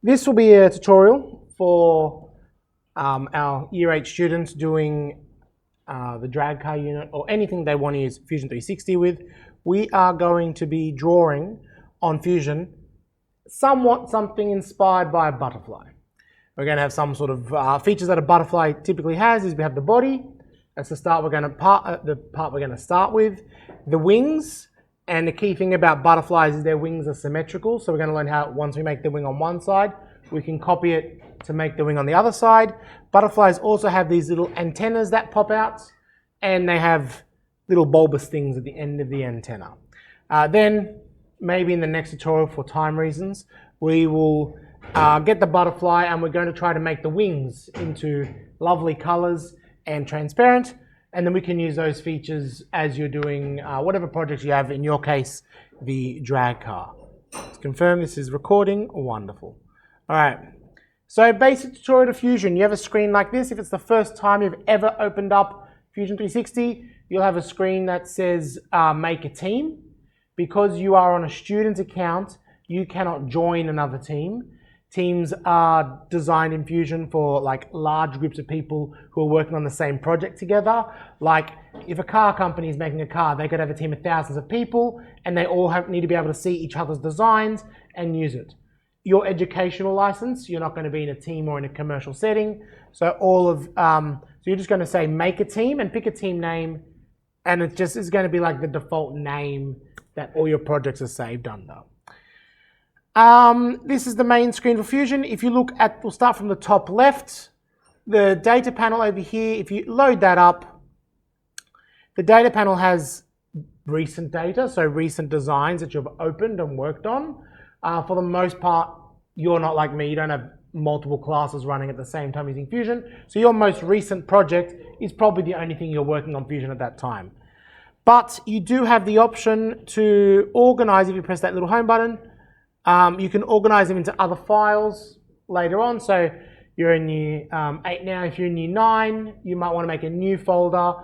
This will be a tutorial for our Year 8 students doing the drag car unit or anything they want to use Fusion 360 with. We are going to be drawing on Fusion somewhat something inspired by a butterfly. We're going to have some sort of features that a butterfly typically has. Is we have the body. That's the part we're going to start with. The wings, and the key thing about butterflies is their wings are symmetrical. So we're going to learn how once we make the wing on one side, we can copy it to make the wing on the other side. Butterflies also have these little antennas that pop out, and they have little bulbous things at the end of the antenna. Then maybe in the next tutorial, for time reasons, we will get the butterfly and we're going to try to make the wings into lovely colors and transparent, and then we can use those features as you're doing whatever projects you have, in your case, the drag car. Let's confirm this is recording. Wonderful. All right, so basic tutorial to Fusion. You have a screen like this. If it's the first time you've ever opened up Fusion 360, you'll have a screen that says make a team. Because you are on a student account, you cannot join another team. Teams are designed in Fusion for like large groups of people who are working on the same project together. Like if a car company is making a car, they could have a team of thousands of people and they all need to be able to see each other's designs and use it. Your educational license, you're not going to be in a team or in a commercial setting. So so you're just going to say make a team and pick a team name, and it just is going to be like the default name that all your projects are saved under. This is the main screen for Fusion. If you look at, we'll start from the top left, the data panel over here. If you load that up, the data panel has recent data, so recent designs that you've opened and worked on. For the most part, you're not like me. You don't have multiple classes running at the same time using Fusion. So your most recent project is probably the only thing you're working on Fusion at that time. But you do have the option to organize. If you press that little home button, you can organize them into other files later on. So you're in Year 8 now. If you're in Year 9, you might want to make a new folder,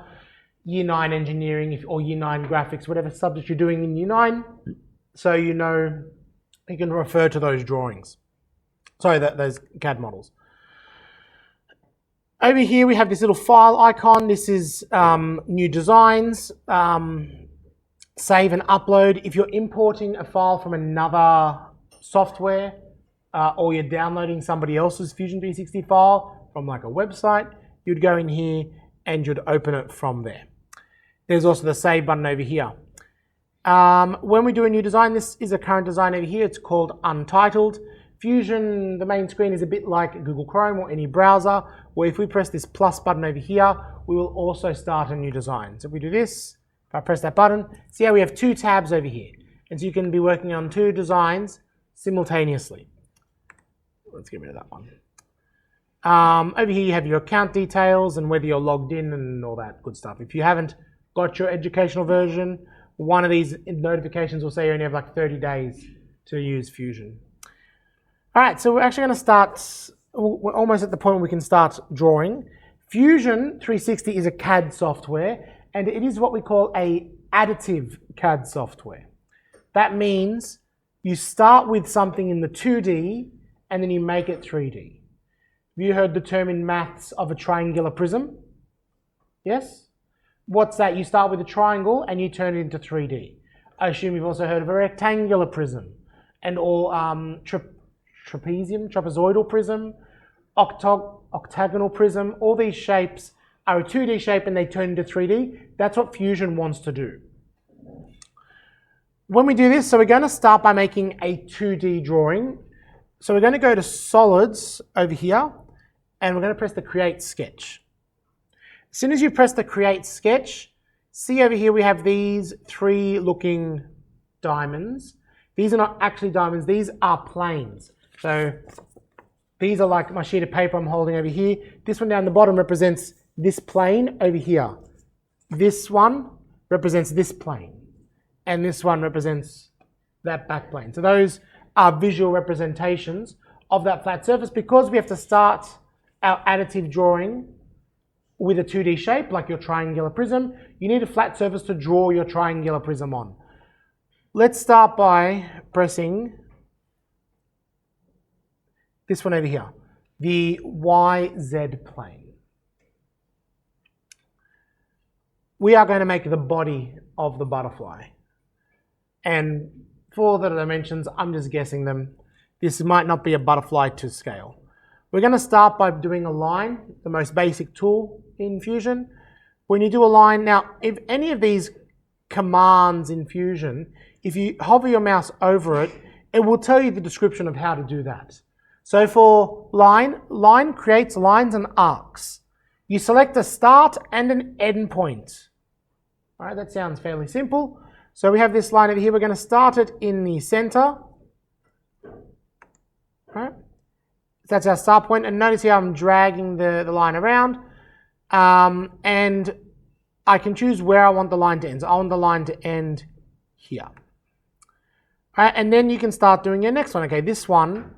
Year 9 Engineering or Year 9 Graphics, whatever subject you're doing in Year 9. So you know you can refer to those drawings. Sorry, those CAD models. Over here we have this little file icon. This is new designs, save and upload. If you're importing a file from another software or you're downloading somebody else's Fusion 360 file from like a website, you'd go in here and you'd open it from there. There's also the save button over here. When we do a new design, this is a current design over here. It's called Untitled. Fusion, the main screen is a bit like Google Chrome or any browser, where if we press this plus button over here, we will also start a new design. So if we do this, if I press that button, see how we have two tabs over here. And so you can be working on two designs simultaneously. Let's get rid of that one. Over here you have your account details and whether you're logged in and all that good stuff. If you haven't got your educational version, one of these notifications will say you only have like 30 days to use Fusion. All right, so we're actually going to start, we're almost at the point where we can start drawing. Fusion 360 is a CAD software, and it is what we call a additive CAD software. That means you start with something in the 2D, and then you make it 3D. Have you heard the term in maths of a triangular prism? Yes? What's that? You start with a triangle, and you turn it into 3D. I assume you've also heard of a rectangular prism, and all trapezoidal prism, octagonal prism. All these shapes are a 2D shape and they turn into 3D. That's what Fusion wants to do. When we do this, so we're going to start by making a 2D drawing. So we're going to go to Solids over here and we're going to press the Create Sketch. As soon as you press the Create Sketch, see over here we have these three looking diamonds. These are not actually diamonds, these are planes. So these are like my sheet of paper I'm holding over here. This one down the bottom represents this plane over here. This one represents this plane. And this one represents that back plane. So those are visual representations of that flat surface. Because we have to start our additive drawing with a 2D shape, like your triangular prism, you need a flat surface to draw your triangular prism on. Let's start by pressing this one over here, the YZ plane. We are going to make the body of the butterfly. And for the dimensions, I'm just guessing them. This might not be a butterfly to scale. We're going to start by doing a line, the most basic tool in Fusion. When you do a line, now if any of these commands in Fusion, if you hover your mouse over it, it will tell you the description of how to do that. So for line creates lines and arcs. You select a start and an end point. All right, that sounds fairly simple. So we have this line over here. We're going to start it in the center. All right. That's our start point. And notice here I'm dragging the line around. And I can choose where I want the line to end. So I want the line to end here. All right, and then you can start doing your next one. Okay, this one,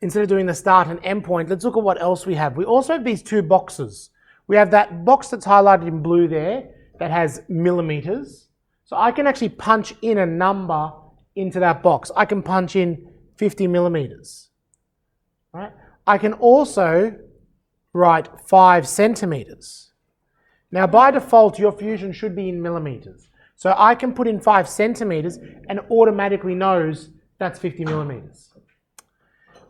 instead of doing the start and end point, let's look at what else we have. We also have these two boxes. We have that box that's highlighted in blue there that has millimeters. So I can actually punch in a number into that box. I can punch in 50 millimeters. Right? I can also write 5 centimeters. Now by default, your Fusion should be in millimeters. So I can put in 5 centimeters and it automatically knows that's 50 millimeters.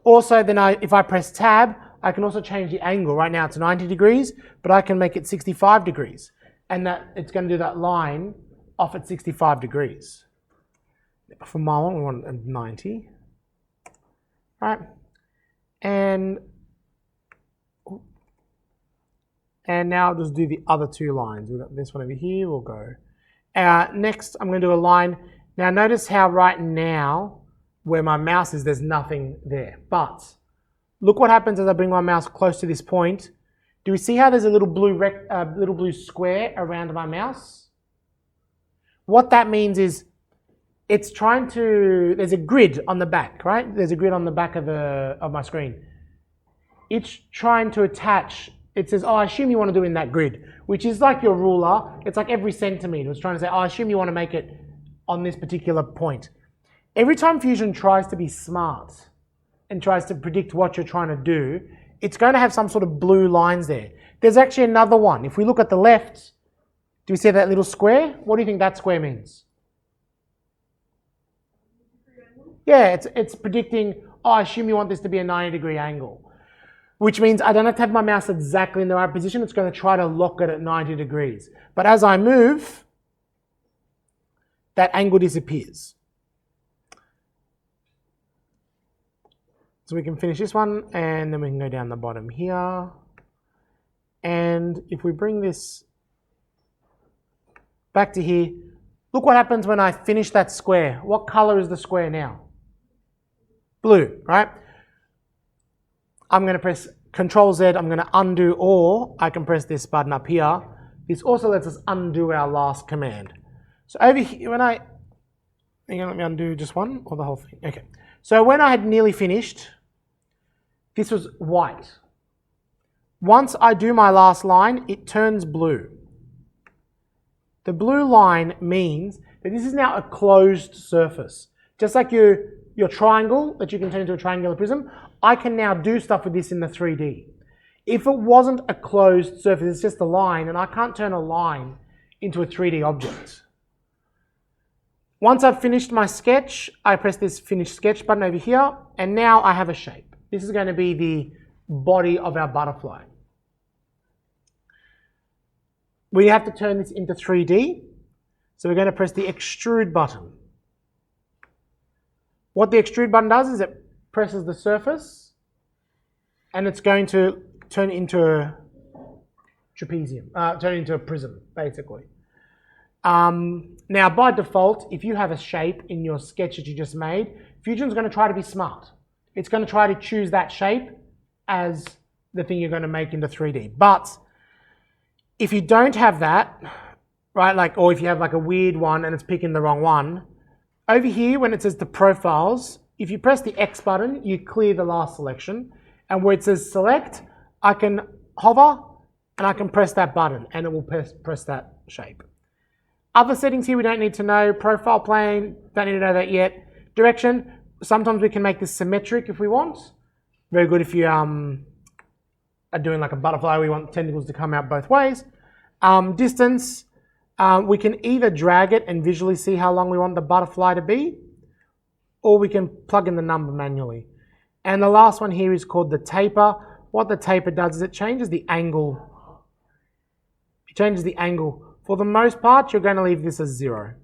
Also, then if I press tab, I can also change the angle. Right now it's 90 degrees, but I can make it 65 degrees. And that it's going to do that line off at 65 degrees. For my one, we want 90. Right? And now I'll just do the other two lines. We've got this one over here, we'll go. Next, I'm going to do a line. Now notice how right now, where my mouse is, there's nothing there. But look what happens as I bring my mouse close to this point. Do we see how there's a little blue square around my mouse? What that means is it's trying to, there's a grid on the back, right? There's a grid on the back of my screen. It's trying to attach, it says, oh, I assume you want to do it in that grid, which is like your ruler. It's like every centimeter. It's trying to say, oh, I assume you want to make it on this particular point. Every time Fusion tries to be smart and tries to predict what you're trying to do, it's going to have some sort of blue lines there. There's actually another one. If we look at the left, do you see that little square? What do you think that square means? Yeah, it's predicting, oh, I assume you want this to be a 90-degree angle, which means I don't have to have my mouse exactly in the right position. It's going to try to lock it at 90 degrees. But as I move, that angle disappears. So we can finish this one, and then we can go down the bottom here. And if we bring this back to here, look what happens when I finish that square. What color is the square now? Blue, right? I'm going to press Control Z, I'm going to undo, or I can press this button up here. This also lets us undo our last command. So over here, when are you going to let me undo just one or the whole thing? Okay. So when I had nearly finished, this was white. Once I do my last line, it turns blue. The blue line means that this is now a closed surface. Just like your triangle that you can turn into a triangular prism, I can now do stuff with this in the 3D. If it wasn't a closed surface, it's just a line, and I can't turn a line into a 3D object. Once I've finished my sketch, I press this Finish Sketch button over here, and now I have a shape. This is going to be the body of our butterfly. We have to turn this into 3D, so we're going to press the Extrude button. What the Extrude button does is it presses the surface, and it's going to turn it into a trapezium, turn it into a prism, basically. Now, by default, if you have a shape in your sketch that you just made, Fusion's going to try to be smart. It's going to try to choose that shape as the thing you're going to make into 3D. But if you don't have that, right, like, or if you have like a weird one and it's picking the wrong one, over here when it says the profiles, if you press the X button, you clear the last selection. And where it says select, I can hover and I can press that button and it will press that shape. Other settings here we don't need to know. Profile plane, don't need to know that yet. Direction, sometimes we can make this symmetric if we want. Very good if you are doing like a butterfly, we want tentacles to come out both ways. Distance, we can either drag it and visually see how long we want the butterfly to be, or we can plug in the number manually. And the last one here is called the taper. What the taper does is it changes the angle. It changes the angle. For the most part, you're going to leave this as 0.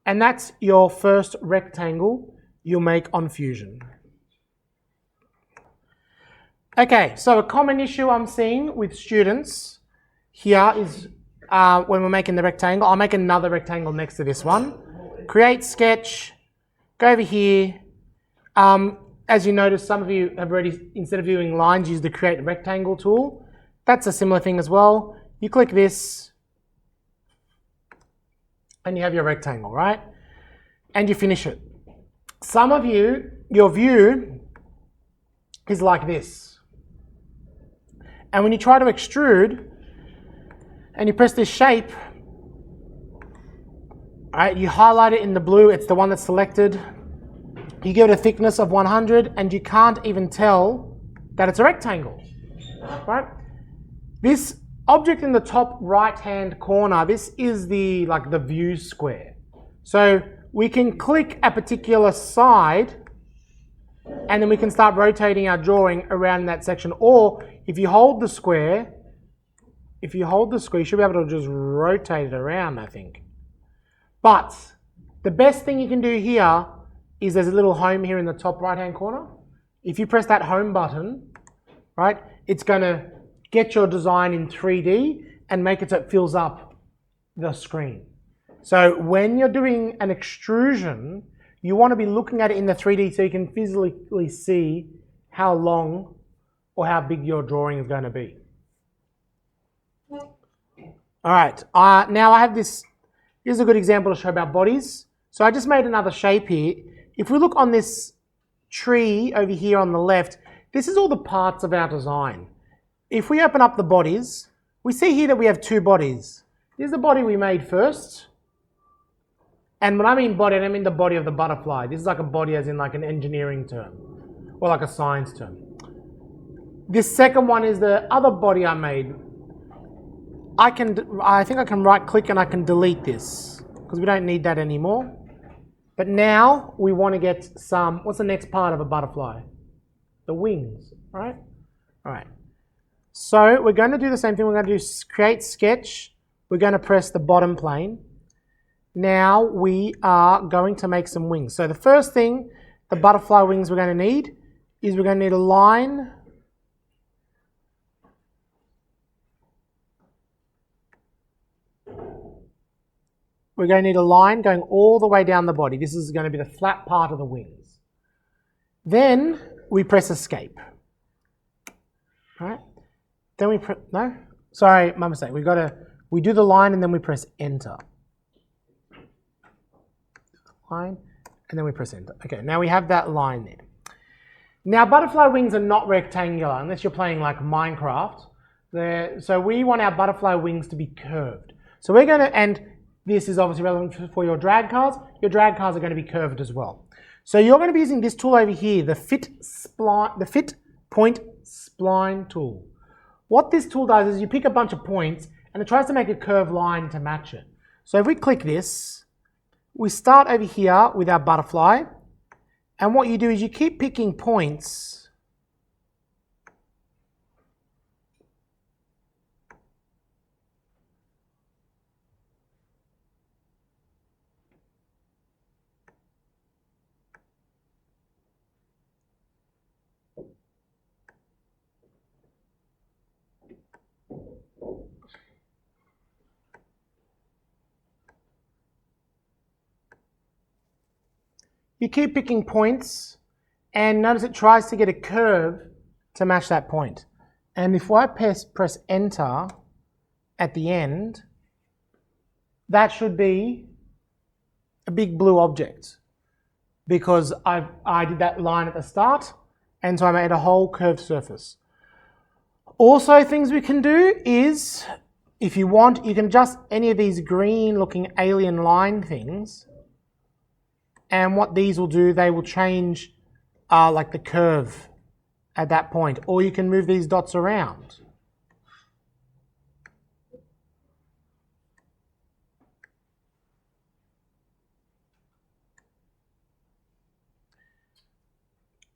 And that's your first rectangle you'll make on Fusion. Okay, so a common issue I'm seeing with students here is when we're making the rectangle, I'll make another rectangle next to this one. Create sketch, go over here. As you notice, some of you have already, instead of viewing lines, used the create rectangle tool. That's a similar thing as well. You click this, and you have your rectangle, right? And you finish it. Some of you, your view is like this. And when you try to extrude, and you press this shape, right, you highlight it in the blue, it's the one that's selected. You give it a thickness of 100, and you can't even tell that it's a rectangle, right? This object in the top right-hand corner, this is the view square. So we can click a particular side, and then we can start rotating our drawing around that section. Or if you hold the square, you should be able to just rotate it around, I think. But the best thing you can do here is there's a little home here in the top right-hand corner. If you press that home button, right, it's going to get your design in 3D and make it so it fills up the screen. So when you're doing an extrusion, you want to be looking at it in the 3D so you can physically see how long or how big your drawing is going to be. All right, now I have this. Here's a good example to show about bodies. So I just made another shape here. If we look on this tree over here on the left, this is all the parts of our design. If we open up the bodies, we see here that we have 2 bodies. Here's the body we made first. And when I mean body, I don't mean the body of the butterfly. This is like a body as in like an engineering term or like a science term. This second one is the other body I made. I think I can right click and I can delete this because we don't need that anymore. But now we want to get what's the next part of a butterfly? The wings, right? All right. So we're going to do the same thing. We're going to do create sketch. We're going to press the bottom plane. Now we are going to make some wings. So the first thing, the butterfly wings we're going to need is we're going to need a line. We're going to need a line going all the way down the body. This is going to be the flat part of the wings. Then we press escape. All right. Then we press, no? Sorry, my mistake. We do the line and then we press enter. Line, and then we press enter. Okay, now we have that line there. Now butterfly wings are not rectangular unless you're playing like Minecraft. So we want our butterfly wings to be curved. So we're going to, and this is obviously relevant for your drag cars. Your drag cars are going to be curved as well. So you're going to be using this tool over here, the fit point spline tool. What this tool does is you pick a bunch of points and it tries to make a curved line to match it. So if we click this, we start over here with our butterfly, and what you do is you keep picking points and notice it tries to get a curve to match that point. And if I press enter at the end, that should be a big blue object because I did that line at the start, and so I made a whole curved surface. Also, things we can do is, if you want, you can adjust any of these green looking alien line things. And what these will do, they will change like the curve at that point, or you can move these dots around.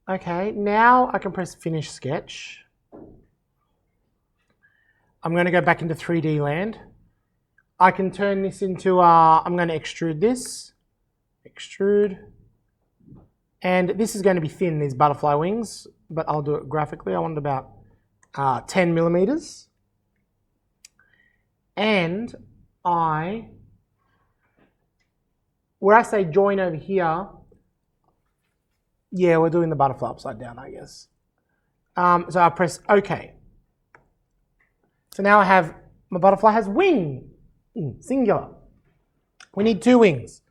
Okay, now I can press Finish Sketch. I'm going to go back into 3D land. I can turn this into, I'm going to extrude this. Extrude. And this is going to be thin, these butterfly wings, but I'll do it graphically. I want it about 10 millimeters. And where I say join over here, yeah, we're doing the butterfly upside down, I guess. So I press OK. So now I have, my butterfly has wing, singular. We need 2 wings.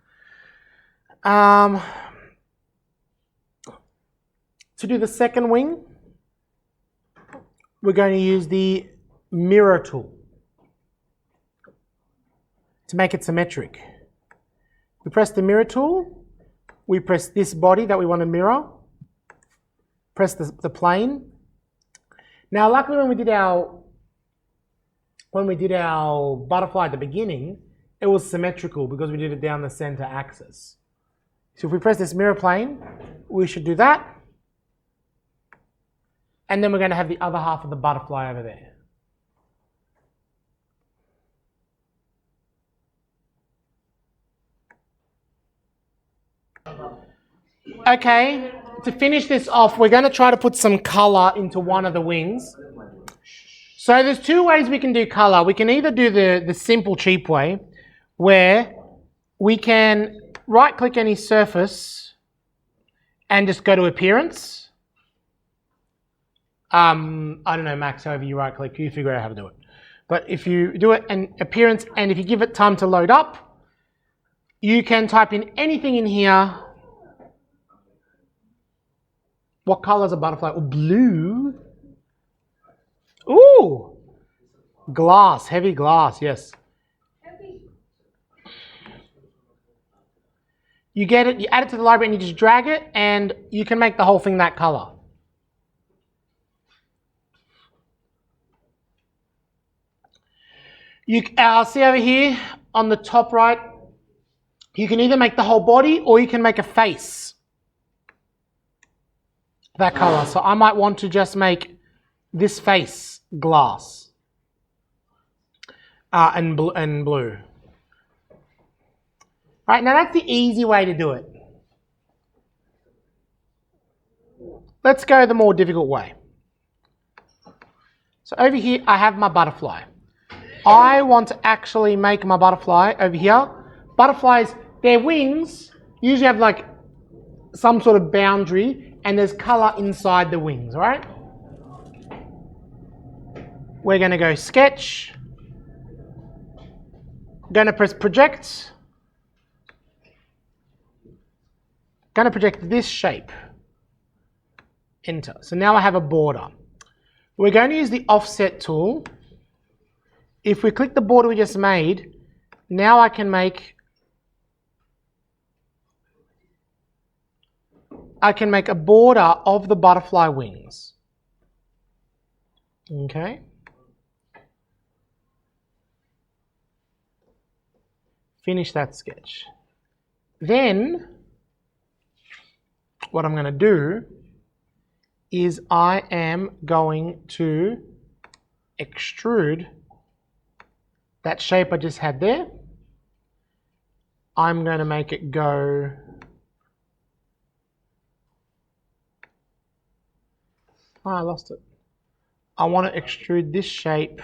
To do the second wing, we're going to use the mirror tool to make it symmetric. We press the mirror tool, we press this body that we want to mirror, press the plane. Now luckily when we did our butterfly at the beginning, it was symmetrical because we did it down the center axis. So if we press this mirror plane, we should do that. And then we're going to have the other half of the butterfly over there. Okay, to finish this off, we're going to try to put some color into one of the wings. So there's 2 ways we can do color. We can either do the simple cheap way, where we can right-click any surface and just go to Appearance. I don't know, Max, however you right-click, you figure out how to do it. But if you do it in Appearance, and if you give it time to load up, you can type in anything in here. What color is a butterfly? Oh, blue. Ooh, glass, heavy glass, yes. You get it, you add it to the library and you just drag it and you can make the whole thing that color. I'll see over here on the top right, you can either make the whole body or you can make a face that color. So I might want to just make this face glass and blue. All right, now that's the easy way to do it. Let's go the more difficult way. So over here, I have my butterfly. I want to actually make my butterfly over here. Butterflies, their wings usually have like some sort of boundary and there's color inside the wings, all right? We're going to go Sketch. Going to press Project. Going to project this shape. Enter. So now I have a border. We're going to use the Offset tool. If we click the border we just made, now I can make a border of the butterfly wings. Okay. Finish that sketch. Then what I'm going to do is I am going to extrude that shape I just had there. I'm going to make it go I lost it. I want to extrude this shape.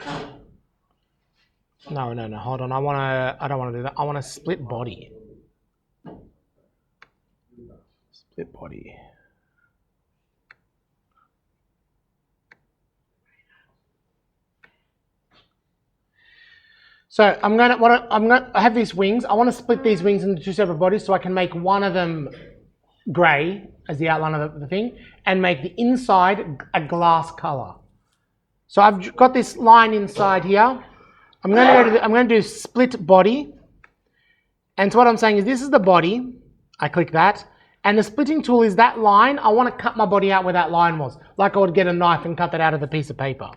No, hold on. I don't want to do that. I want a split body. Split body. So I have these wings. I want to split these wings into 2 separate bodies so I can make one of them grey as the outline of the thing and make the inside a glass color. So I've got this line inside here. I'm going to do split body. And so what I'm saying is this is the body. I click that. And the splitting tool is that line. I want to cut my body out where that line was, like I would get a knife and cut that out of the piece of paper.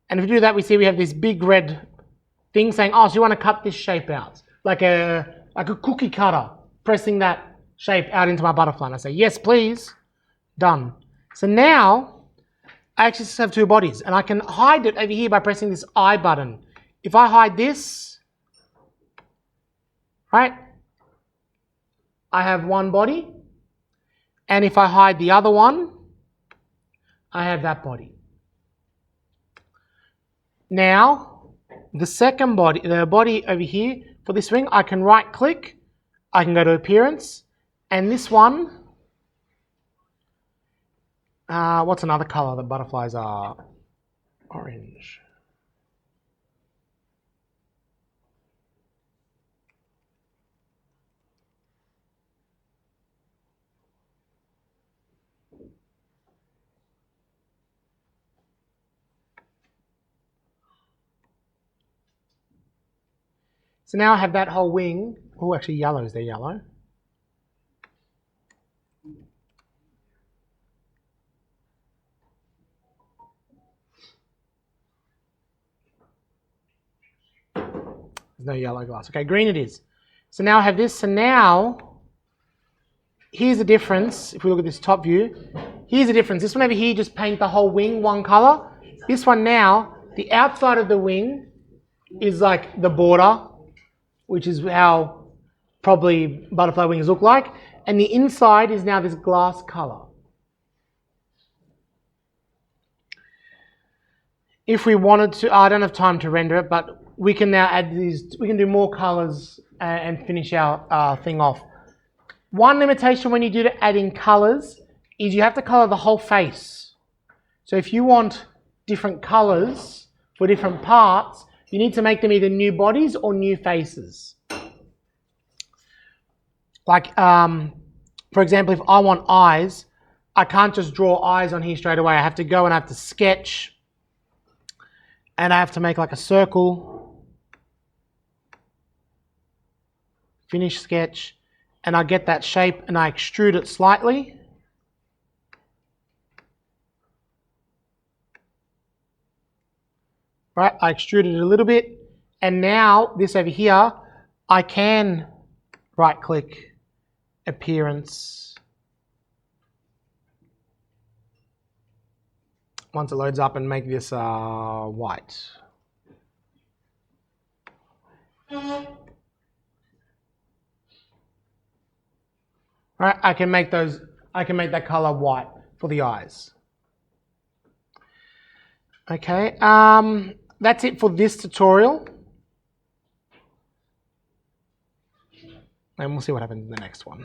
And if we do that, we see we have this big red thing saying, oh, so you want to cut this shape out, like a cookie cutter, pressing that shape out into my butterfly. And I say, yes, please. Done. So now I actually just have two bodies, and I can hide it over here by pressing this I button. If I hide this, right, I have one body, and if I hide the other one, I have that body. Now, the second body, the body over here, for this wing, I can right click, I can go to appearance, and this one, what's another color that butterflies are? Orange. So now I have that whole wing. Oh, actually yellow, is there yellow? There's no yellow glass. Okay, green it is. So now I have this. So now, here's the difference. If we look at this top view, here's the difference. This one over here, just paint the whole wing one color. This one now, the outside of the wing is like the border, which is how probably butterfly wings look like. And the inside is now this glass color. If we wanted to, I don't have time to render it, but we can now add these, we can do more colors and finish our thing off. One limitation when you do adding colors is you have to color the whole face. So if you want different colors for different parts, you need to make them either new bodies or new faces. Like, for example, if I want eyes, I can't just draw eyes on here straight away. I have to go and I have to sketch, and I have to make like a circle, finish sketch, and I get that shape and I extrude it slightly. Right, I extruded it a little bit, and now this over here, I can right click, appearance. Once it loads up, and make this white. Right, I can make that color white for the eyes. Okay, that's it for this tutorial. And we'll see what happens in the next one.